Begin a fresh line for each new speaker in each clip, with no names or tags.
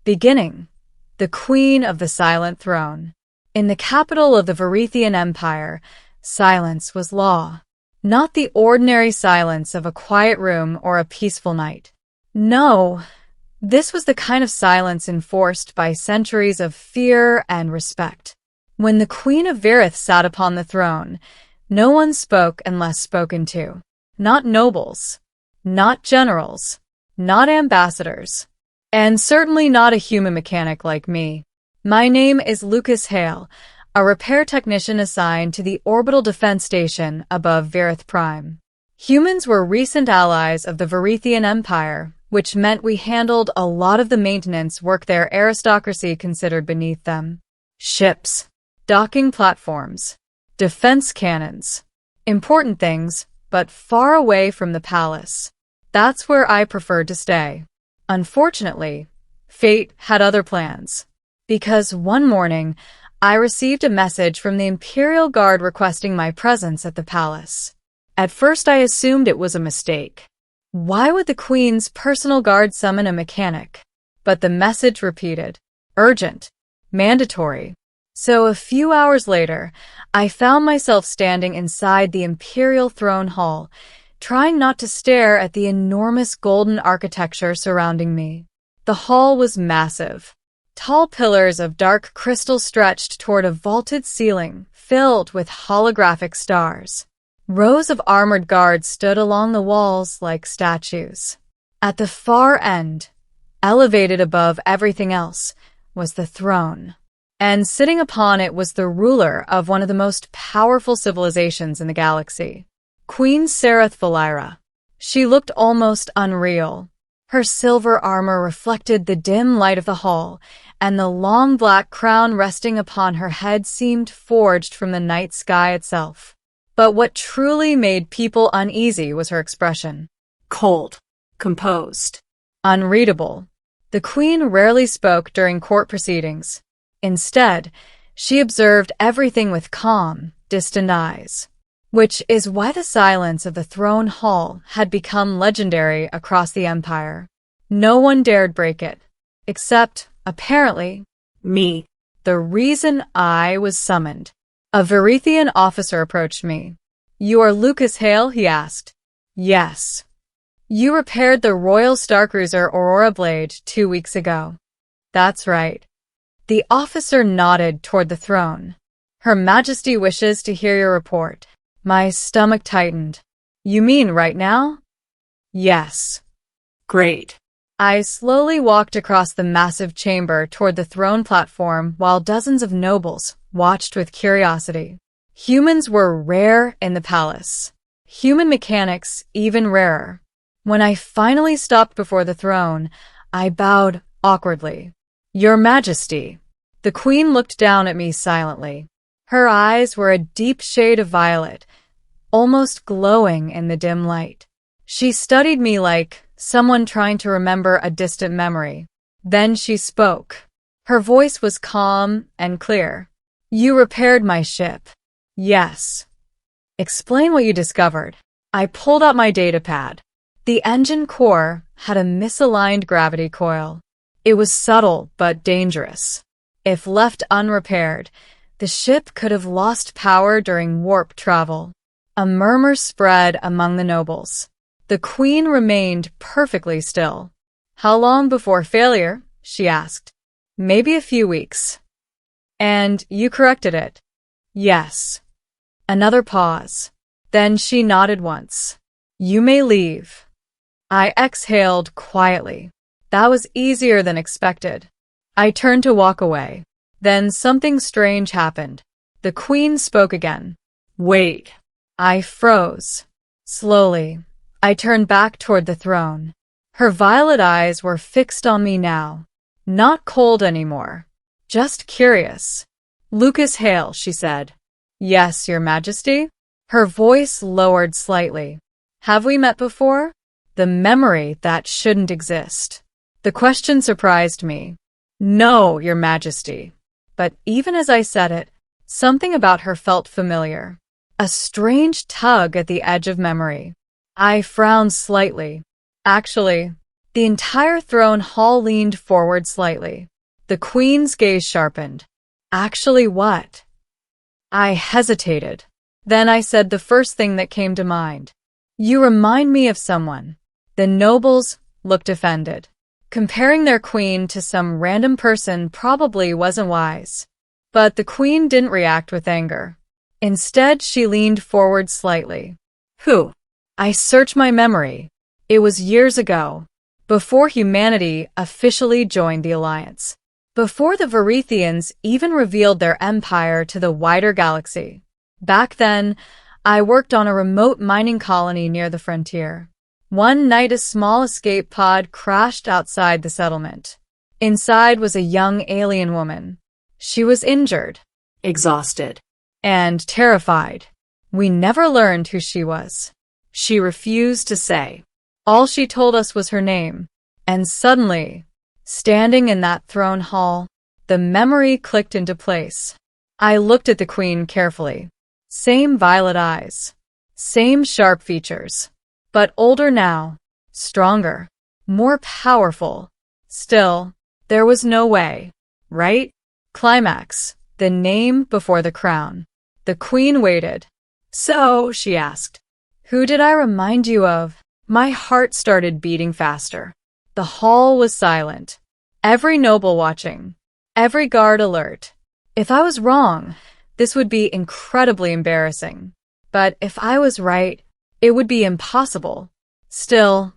Beginning, the Queen of the Silent Throne. In the capital of the Varithian Empire, silence was law. Not the ordinary silence of a quiet room or a peaceful night. No, this was the kind of silence enforced by centuries of fear and respect. When the Queen of Virith sat upon the throne, no one spoke unless spoken to. Not nobles, not generals, not ambassadors, and certainly not a human mechanic like me. My name is Lucas Hale, a repair technician assigned to the orbital defense station above Virith Prime. Humans were recent allies of the Varithian Empire, which meant we handled a lot of the maintenance work their aristocracy considered beneath them. Ships, docking platforms, defense cannons. Important things, but far away from the palace. That's where I preferred to stay. Unfortunately, fate had other plans. Because one morning, I received a message from the Imperial Guard requesting my presence at the palace. At first I assumed it was a mistake. Why would the Queen's personal guard summon a mechanic? But the message repeated, urgent, mandatory. So a few hours later, I found myself standing inside the Imperial Throne Hall, trying not to stare at the enormous golden architecture surrounding me. The hall was massive. Tall pillars of dark crystal stretched toward a vaulted ceiling filled with holographic stars. Rows of armored guards stood along the walls like statues. At the far end, elevated above everything else, was the throne. And sitting upon it was the ruler of one of the most powerful civilizations in the galaxy, Queen Sereth Valira. She looked almost unreal. Her silver armor reflected the dim light of the hall, and the long black crown resting upon her head seemed forged from the night sky itself. But what truly made people uneasy was her expression. Cold, composed, unreadable. The Queen rarely spoke during court proceedings. Instead, she observed everything with calm, distant eyes. Which is why the silence of the throne hall had become legendary across the empire. No one dared break it. Except, apparently, me. The reason I was summoned. A Varithian officer approached me. "You are Lucas Hale?" he asked. "Yes." "You repaired the Royal Starcruiser Aurora Blade 2 weeks ago." "That's right." The officer nodded toward the throne. "Her Majesty wishes to hear your report." My stomach tightened. "You mean right now?" "Yes." "Great." I slowly walked across the massive chamber toward the throne platform while dozens of nobles watched with curiosity. Humans were rare in the palace. Human mechanics even rarer. When I finally stopped before the throne, I bowed awkwardly. "Your Majesty." The Queen looked down at me silently. Her eyes were a deep shade of violet, almost glowing in the dim light. She studied me like someone trying to remember a distant memory. Then she spoke. Her voice was calm and clear. "You repaired my ship." "Yes." "Explain what you discovered." I pulled out my datapad. The engine core had a misaligned gravity coil. It was subtle but dangerous. If left unrepaired, the ship could have lost power during warp travel. A murmur spread among the nobles. The Queen remained perfectly still. "How long before failure?" she asked. "Maybe a few weeks." "And you corrected it?" "Yes." Another pause. Then she nodded once. "You may leave." I exhaled quietly. That was easier than expected. I turned to walk away. Then something strange happened. The Queen spoke again. "Wait." I froze. Slowly, I turned back toward the throne. Her violet eyes were fixed on me now. Not cold anymore. Just curious. "Lucas Hale," she said. "Yes, Your Majesty?" Her voice lowered slightly. "Have we met before?" The memory that shouldn't exist. The question surprised me. "No, Your Majesty." But even as I said it, something about her felt familiar. A strange tug at the edge of memory. I frowned slightly. Actually, The entire throne hall leaned forward slightly. The queen's gaze sharpened. Actually what? I hesitated. Then I said the first thing that came to mind. You remind me of someone. The nobles looked offended. Comparing their queen to some random person probably wasn't wise. But the queen didn't react with anger. Instead, she leaned forward slightly. Who? I searched my memory. It was years ago, before humanity officially joined the Alliance. Before the Varithians even revealed their empire to the wider galaxy. Back then, I worked on a remote mining colony near the frontier. One night a small escape pod crashed outside the settlement. Inside was a young alien woman. She was injured, exhausted, and terrified. We never learned who she was. She refused to say. All she told us was her name. And suddenly, standing in that throne hall, the memory clicked into place. I looked at the queen carefully. Same violet eyes. Same sharp features. But older now. Stronger. More powerful. Still, there was no way. Right? Climax. The name before the crown. The queen waited. So, she asked, who did I remind you of? My heart started beating faster. The hall was silent. Every noble watching. Every guard alert. If I was wrong, this would be incredibly embarrassing. But if I was right, it would be impossible. Still,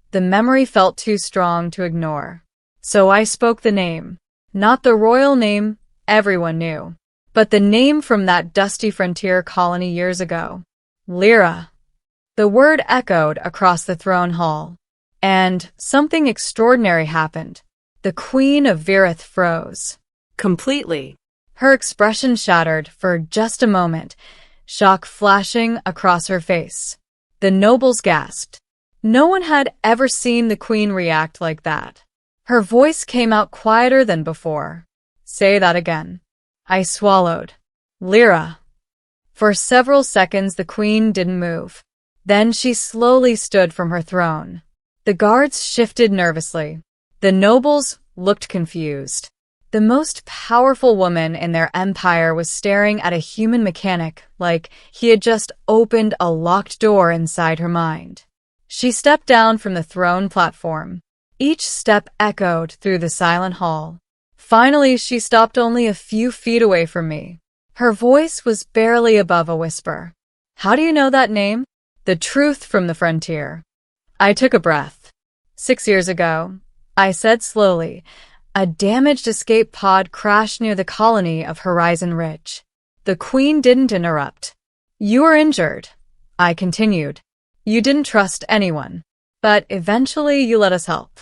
the memory felt too strong to ignore. So I spoke the name. Not the royal name everyone knew, but the name from that dusty frontier colony years ago. Lyra. The word echoed across the throne hall. And something extraordinary happened. The Queen of Virith froze. Completely. Her expression shattered for just a moment, shock flashing across her face. The nobles gasped. No one had ever seen the queen react like that. Her voice came out quieter than before. Say that again. I swallowed. Lyra. For several seconds the queen didn't move. Then she slowly stood from her throne. The guards shifted nervously. The nobles looked confused. The most powerful woman in their empire was staring at a human mechanic like he had just opened a locked door inside her mind. She stepped down from the throne platform. Each step echoed through the silent hall. Finally, she stopped only a few feet away from me. Her voice was barely above a whisper. How do you know that name? The truth from the frontier. I took a breath. 6 years ago, I said slowly, a damaged escape pod crashed near the colony of Horizon Ridge. The queen didn't interrupt. You were injured, I continued. You didn't trust anyone, but eventually you let us help.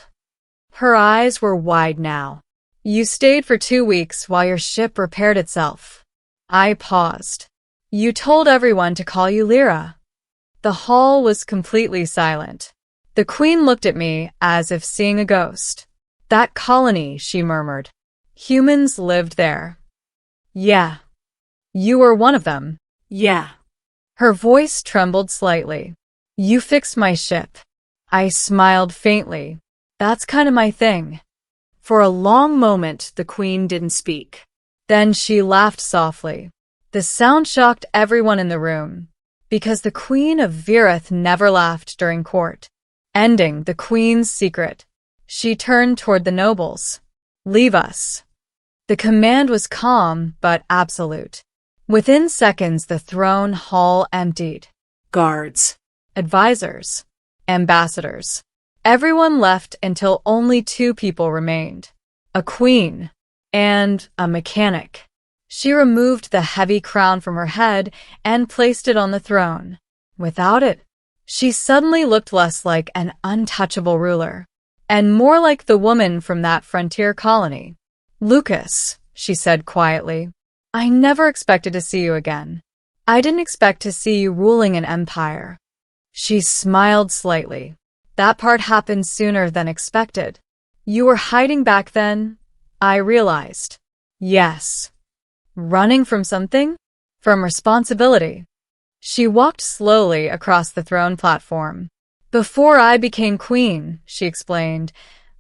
Her eyes were wide now. You stayed for 2 weeks while your ship repaired itself. I paused. You told everyone to call you Lyra. The hall was completely silent. The queen looked at me as if seeing a ghost. That colony, she murmured. Humans lived there. Yeah. You were one of them. Yeah. Her voice trembled slightly. You fixed my ship. I smiled faintly. That's kind of my thing. For a long moment, the queen didn't speak. Then she laughed softly. The sound shocked everyone in the room, because the Queen of Virith never laughed during court. Ending the queen's secret, she turned toward the nobles. Leave us. The command was calm but absolute. Within seconds, the throne hall emptied. Guards, advisors, ambassadors. Everyone left until only 2 people remained. A queen and a mechanic. She removed the heavy crown from her head and placed it on the throne. Without it, she suddenly looked less like an untouchable ruler, and more like the woman from that frontier colony. Lucas, she said quietly, I never expected to see you again. I didn't expect to see you ruling an empire. She smiled slightly. That part happened sooner than expected. You were hiding back then, I realized. Yes. Running from something? From responsibility. She walked slowly across the throne platform. Before I became queen, she explained,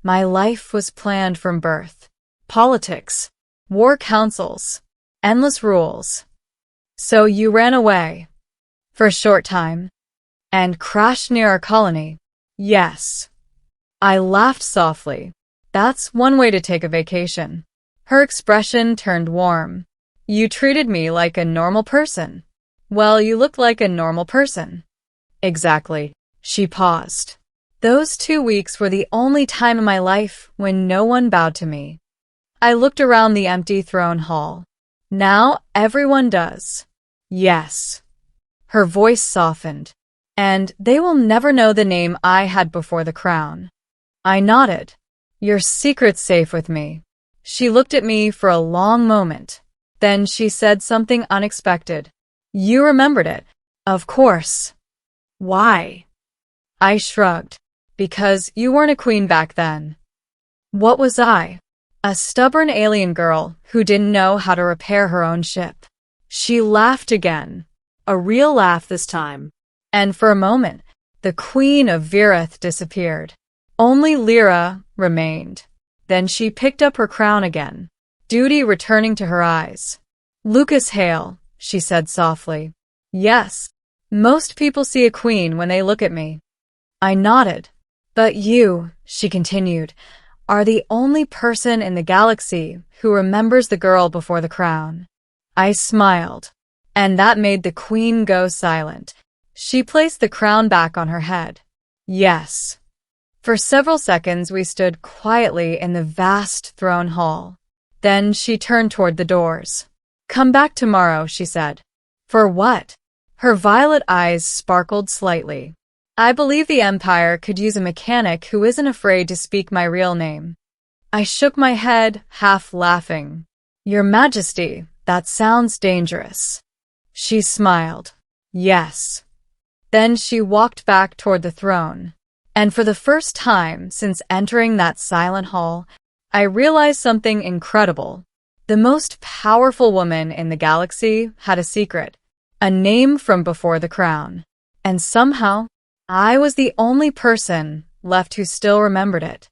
my life was planned from birth. Politics, war councils, endless rules. So you ran away. For a short time. And crashed near our colony. Yes. I laughed softly. That's one way to take a vacation. Her expression turned warm. You treated me like a normal person. Well, you look like a normal person. Exactly. She paused. Those 2 weeks were the only time in my life when no one bowed to me. I looked around the empty throne hall. Now everyone does. Yes. Her voice softened. And they will never know the name I had before the crown. I nodded. Your secret's safe with me. She looked at me for a long moment. Then she said something unexpected. You remembered it. Of course. Why? I shrugged. Because you weren't a queen back then. What was I? A stubborn alien girl who didn't know how to repair her own ship. She laughed again. A real laugh this time. And for a moment, the queen of Virith disappeared. Only Lyra remained. Then she picked up her crown again, duty returning to her eyes. Lucas Hale, she said softly. Yes. Most people see a queen when they look at me. I nodded. But you, she continued, are the only person in the galaxy who remembers the girl before the crown. I smiled. And that made the queen go silent. She placed the crown back on her head. Yes. For several seconds we stood quietly in the vast throne hall. Then she turned toward the doors. Come back tomorrow, she said. For what? Her violet eyes sparkled slightly. I believe the Empire could use a mechanic who isn't afraid to speak my real name. I shook my head, half laughing. Your Majesty, that sounds dangerous. She smiled. Yes. Then she walked back toward the throne. And for the first time since entering that silent hall, I realized something incredible. The most powerful woman in the galaxy had a secret, a name from before the crown. And somehow, I was the only person left who still remembered it.